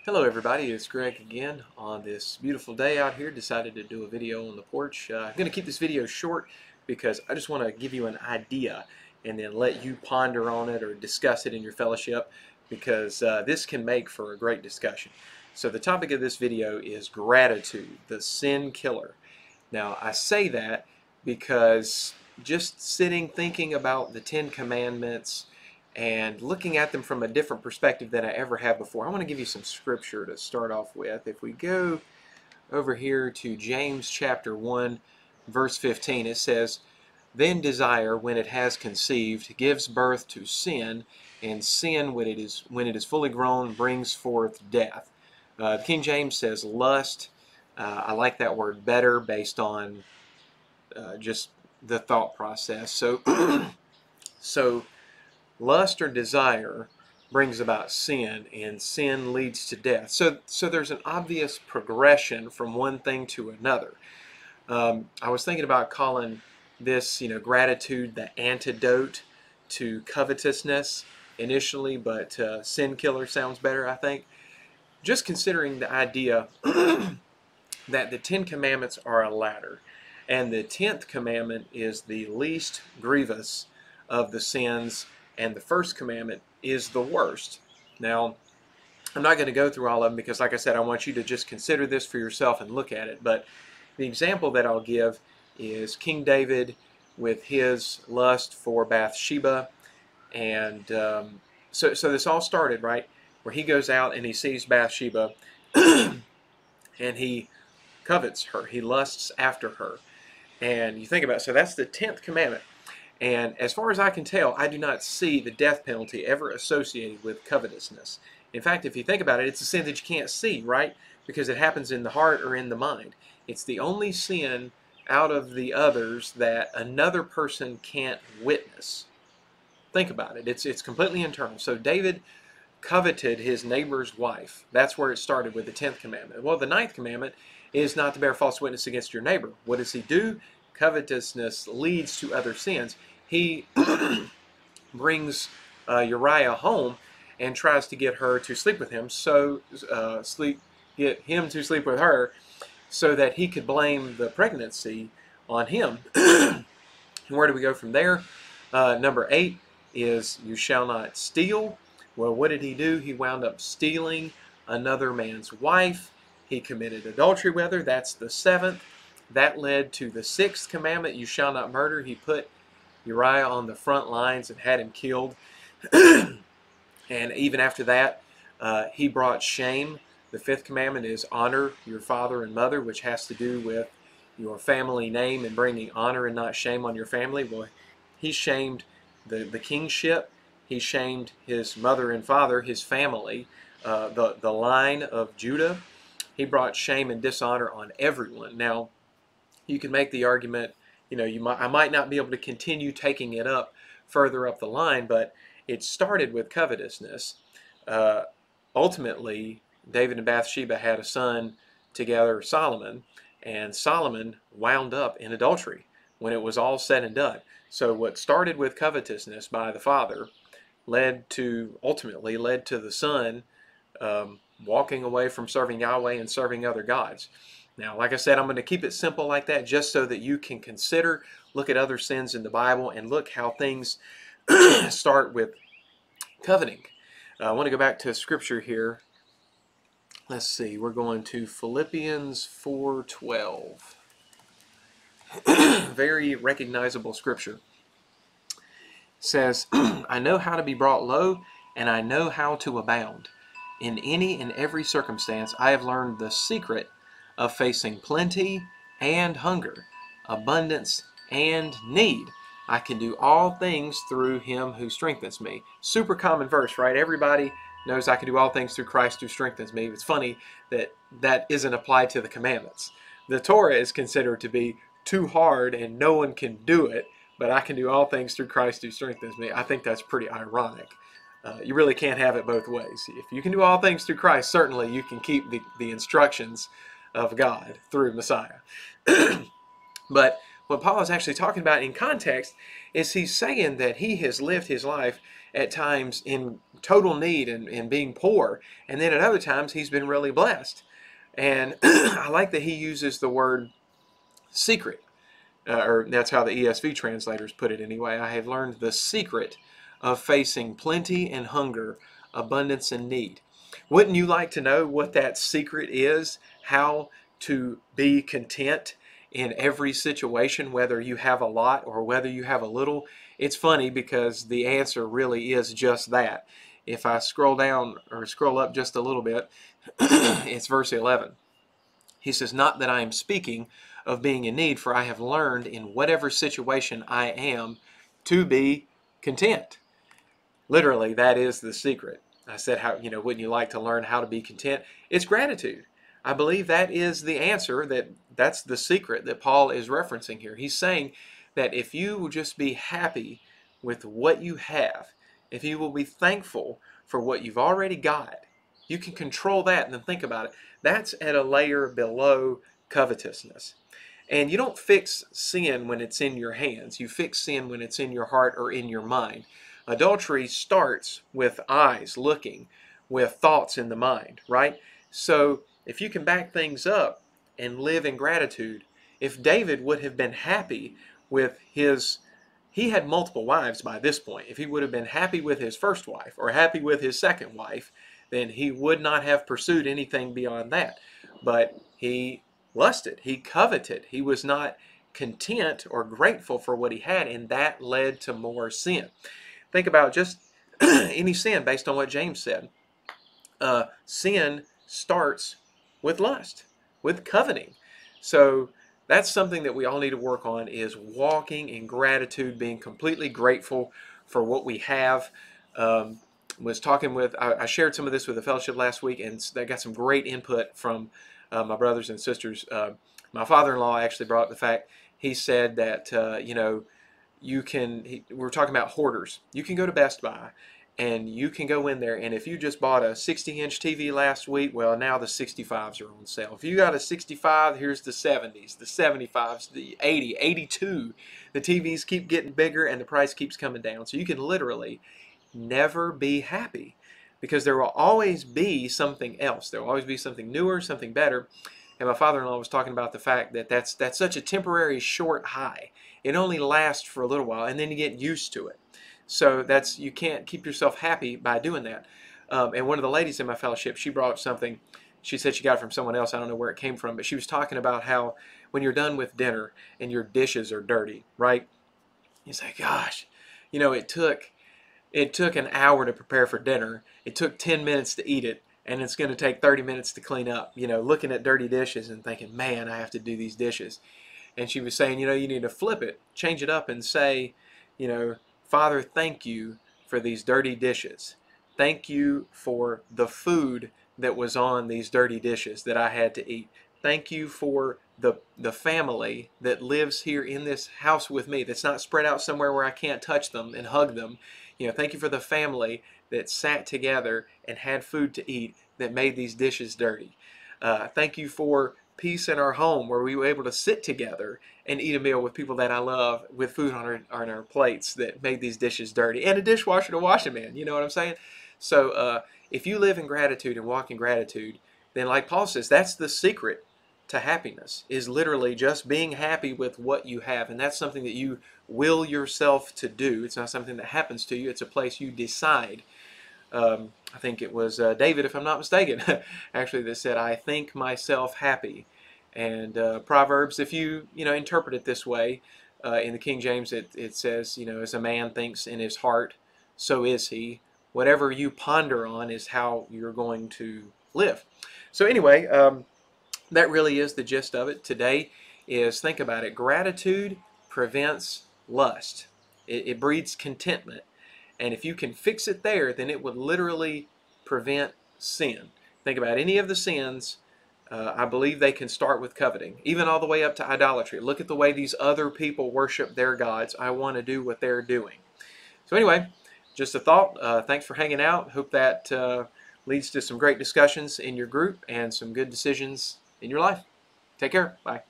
Hello everybody, it's Greg again on this beautiful day out here. Decided to do a video on the porch. I'm going to keep this video short because I just want to give you an idea and then let you ponder on it or discuss it in your fellowship, because this can make for a great discussion. So the topic of this video is gratitude, the sin killer. Now I say that because just sitting thinking about the Ten Commandments and looking at them from a different perspective than I ever have before. I want to give you some scripture to start off with. If we go over here to James chapter 1, verse 15, it says, "Then desire, when it has conceived, gives birth to sin, and sin, when it is fully grown, brings forth death." King James says lust. I like that word better based on just the thought process. So lust or desire brings about sin, and sin leads to death. So there's an obvious progression from one thing to another. I was thinking about calling this, gratitude the antidote to covetousness initially, but sin killer sounds better, I think. Just considering the idea that the Ten Commandments are a ladder, and the 10th commandment is the least grievous of the sins, and the first commandment is the worst. Now, I'm not going to go through all of them because, like I said, I want you to just consider this for yourself and look at it. But the example that I'll give is King David with his lust for Bathsheba. And so this all started, right, where he goes out and he sees Bathsheba and he covets her. He lusts after her. And you think about it, so that's the 10th commandment. And as far as I can tell, I do not see the death penalty ever associated with covetousness. In fact, if you think about it, it's a sin that you can't see, right? Because it happens in the heart or in the mind. It's the only sin out of the others that another person can't witness. Think about it. It's completely internal. So David coveted his neighbor's wife. That's where it started with the 10th commandment. Well, the 9th commandment is not to bear false witness against your neighbor. What does he do? Covetousness leads to other sins. He brings Uriah home and tries to get her to sleep with him, get him to sleep with her, so that he could blame the pregnancy on him. And where do we go from there? Number 8 is you shall not steal. Well, what did he do? He wound up stealing another man's wife. He committed adultery with her. That's the 7th. That led to the 6th commandment, you shall not murder. He put Uriah on the front lines and had him killed. And even after that, he brought shame. The 5th commandment is honor your father and mother, which has to do with your family name and bringing honor and not shame on your family. Well, he shamed the kingship. He shamed his mother and father, his family, the line of Judah. He brought shame and dishonor on everyone. Now, you can make the argument, I might not be able to continue taking it up further up the line, but it started with covetousness. Ultimately, David and Bathsheba had a son together, Solomon, and Solomon wound up in adultery when it was all said and done. So what started with covetousness by the father ultimately led to the son walking away from serving Yahweh and serving other gods. Now, like I said, I'm going to keep it simple like that just so that you can look at other sins in the Bible and look how things start with coveting. I want to go back to scripture here. Let's see, we're going to Philippians 4:12. Very recognizable scripture. It says, "I know how to be brought low, and I know how to abound. In any and every circumstance, I have learned the secret of facing plenty and hunger, abundance and need. I can do all things through him who strengthens me." Super common verse, right? Everybody knows I can do all things through Christ who strengthens me. It's funny that that isn't applied to the commandments. The Torah is considered to be too hard and no one can do it, but I can do all things through Christ who strengthens me. I think that's pretty ironic. You really can't have it both ways. If you can do all things through Christ, certainly you can keep the instructions of God through Messiah. But what Paul is actually talking about in context is he's saying that he has lived his life at times in total need and being poor. And then at other times he's been really blessed. And I like that he uses the word secret. Or that's how the ESV translators put it anyway. I have learned the secret of facing plenty and hunger, abundance and need. Wouldn't you like to know what that secret is? How to be content in every situation, whether you have a lot or whether you have a little? It's funny because the answer really is just that. If I scroll down or scroll up just a little bit, it's verse 11. He says, "Not that I am speaking of being in need, for I have learned in whatever situation I am to be content." Literally, that is the secret. I said, how, wouldn't you like to learn how to be content? It's gratitude. I believe that is the answer, that's the secret that Paul is referencing here. He's saying that if you will just be happy with what you have, if you will be thankful for what you've already got, you can control that. And then think about it. That's at a layer below covetousness. And you don't fix sin when it's in your hands. You fix sin when it's in your heart or in your mind. Adultery starts with eyes looking, with thoughts in the mind, right? So if you can back things up and live in gratitude, if David would have been happy with he had multiple wives by this point. If he would have been happy with his first wife or happy with his second wife, then he would not have pursued anything beyond that. But he lusted, he coveted, he was not content or grateful for what he had, and that led to more sin. Think about just any sin based on what James said. Sin starts with lust, with coveting. So that's something that we all need to work on, is walking in gratitude, being completely grateful for what we have. Was talking with, I shared some of this with the fellowship last week, and I got some great input from my brothers and sisters. My father-in-law actually brought up the fact, he said that, we were talking about hoarders. You can go to Best Buy and you can go in there, and if you just bought a 60-inch TV last week, well, now the 65s are on sale. If you got a 65, here's the 70s, the 75s, the 80, 82. The TVs keep getting bigger and the price keeps coming down. So you can literally never be happy, because there will always be something else. There will always be something newer, something better. And my father-in-law was talking about the fact that that's such a temporary short high. It only lasts for a little while, and then you get used to it. So you can't keep yourself happy by doing that. And one of the ladies in my fellowship, she brought up something. She said she got it from someone else. I don't know where it came from, but she was talking about how when you're done with dinner and your dishes are dirty, right? You say, gosh, it took an hour to prepare for dinner. It took 10 minutes to eat it, and it's going to take 30 minutes to clean up. Looking at dirty dishes and thinking, man, I have to do these dishes. And she was saying, you need to flip it, change it up and say, Father, thank you for these dirty dishes. Thank you for the food that was on these dirty dishes that I had to eat. Thank you for the family that lives here in this house with me, that's not spread out somewhere where I can't touch them and hug them. Thank you for the family that sat together and had food to eat that made these dishes dirty. Thank you for peace in our home where we were able to sit together and eat a meal with people that I love, with food on our plates that made these dishes dirty, and a dishwasher to wash them in. You know what I'm saying? So if you live in gratitude and walk in gratitude, then like Paul says, that's the secret to happiness, is literally just being happy with what you have. And that's something that you will yourself to do. It's not something that happens to you. It's a place you decide. I think it was David, if I'm not mistaken, actually, that said, I think myself happy. And Proverbs, if you interpret it this way, in the King James, it says, as a man thinks in his heart, so is he. Whatever you ponder on is how you're going to live. So anyway, that really is the gist of it today. Is think about it. Gratitude prevents lust. It breeds contentment. And if you can fix it there, then it would literally prevent sin. Think about any of the sins. I believe they can start with coveting, even all the way up to idolatry. Look at the way these other people worship their gods. I want to do what they're doing. So anyway, just a thought. Thanks for hanging out. Hope that leads to some great discussions in your group and some good decisions in your life. Take care. Bye.